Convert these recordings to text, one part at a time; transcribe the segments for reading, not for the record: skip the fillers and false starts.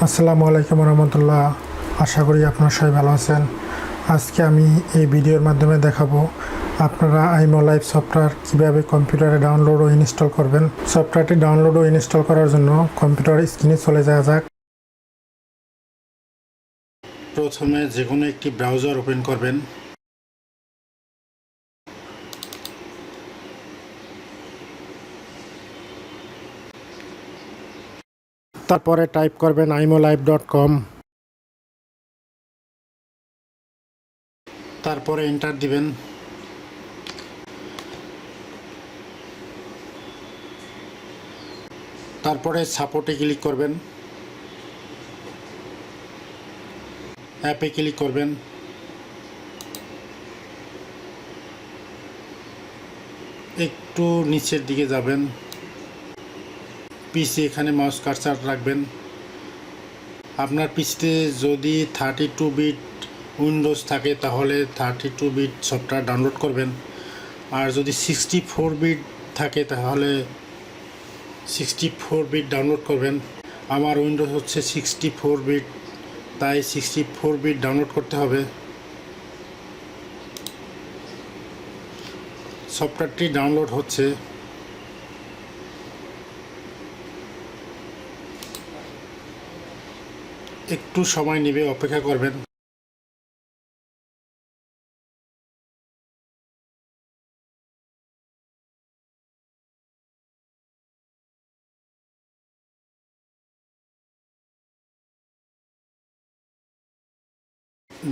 আসসালামু আলাইকুম রহমতুল্লাহ। আশা করি আপনারা সবাই ভালো আছেন। আজকে আমি এই ভিডিওর মাধ্যমে দেখাবো আপনারা ইমো লাইভ সফটওয়্যার কীভাবে কম্পিউটারে ডাউনলোড ও ইনস্টল করবেন। সফটওয়্যারটি ডাউনলোড ও ইনস্টল করার জন্য কম্পিউটার স্ক্রিনে চলে যাওয়া যাক। প্রথমে যে কোনো একটি ব্রাউজার ওপেন করবেন। তারপরে টাইপ করবেন imolive.com, তারপরে এন্টার দিবেন। তারপরে সাপোর্টে ক্লিক করবেন, অ্যাপে ক্লিক করবেন, একটু নিচের দিকে যাবেন, পিসি এখানে মাউস কার্সার রাখবেন। আপনার পিসিতে যদি 32 বিট উইন্ডোজ থাকে তাহলে 32 বিট সফটওয়্যার ডাউনলোড করবেন, আর যদি 64 বিট থাকে তাহলে 64 বিট ডাউনলোড করবেন। আমার উইন্ডোজ হচ্ছে 64 বিট, তাই 64 বিট ডাউনলোড করতে হবে। সফটওয়্যারটি ডাউনলোড হচ্ছে। একটু সময় নেবে, অপেক্ষা করবেন।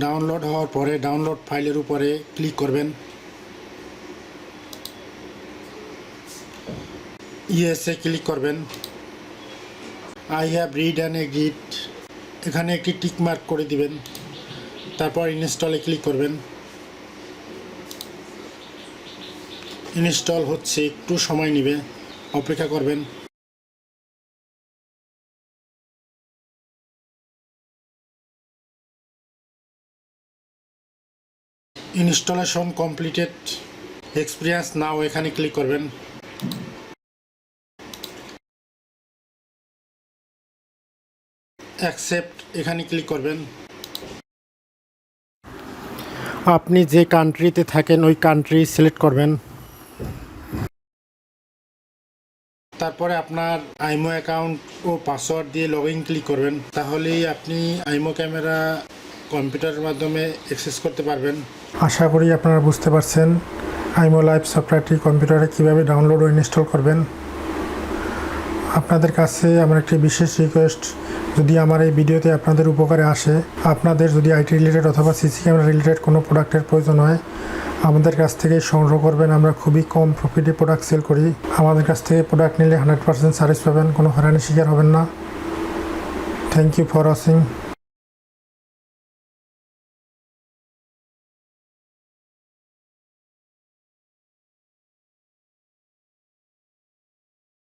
ডাউনলোড হওয়ার পরে ডাউনলোড ফাইলের উপরে ক্লিক করবেন, ইয়েসে ক্লিক করবেন। I have read and agreed এখানে একটি টিক মার্ক করে দিবেন। তারপর ইনস্টলে ক্লিক করবেন। ইনস্টল হচ্ছে, একটু সময় নেবে, অপেক্ষা করবেন। ইনস্টলেশন কমপ্লিটেড, এক্সপিরিয়েন্স নাও এখানে ক্লিক করবেন। অ্যাকসেপ্ট এখানে ক্লিক করবেন। আপনি যে কান্ট্রিতে থাকেন ওই কান্ট্রি সিলেক্ট করবেন। তারপরে আপনার আইমো অ্যাকাউন্ট ও পাসওয়ার্ড দিয়ে লগ ইন ক্লিক করবেন। তাহলেই আপনি আইমো ক্যামেরা কম্পিউটারের মাধ্যমে অ্যাক্সেস করতে পারবেন। আশা করি আপনারা বুঝতে পারছেন ইমো লাইভ সফটওয়্যারটি কম্পিউটারে কীভাবে ডাউনলোড ও ইনস্টল করবেন। আপনাদের কাছে আমার একটি বিশেষ রিকোয়েস্ট, যদি আমার এই ভিডিওতে আপনাদের উপকারে আসে, আপনাদের যদি আইটি রিলেটেড অথবা সিসি ক্যামেরা রিলেটেড কোনো প্রোডাক্টের প্রয়োজন হয় আমাদের কাছ থেকে সংগ্রহ করবেন। আমরা খুবই কম প্রফিটে প্রোডাক্ট সেল করি। আমাদের কাছ থেকে প্রোডাক্ট নিলে 100% সার্ভিস পাবেন, কোনো হয়রানির শিকার হবেন না। Thank you for watching.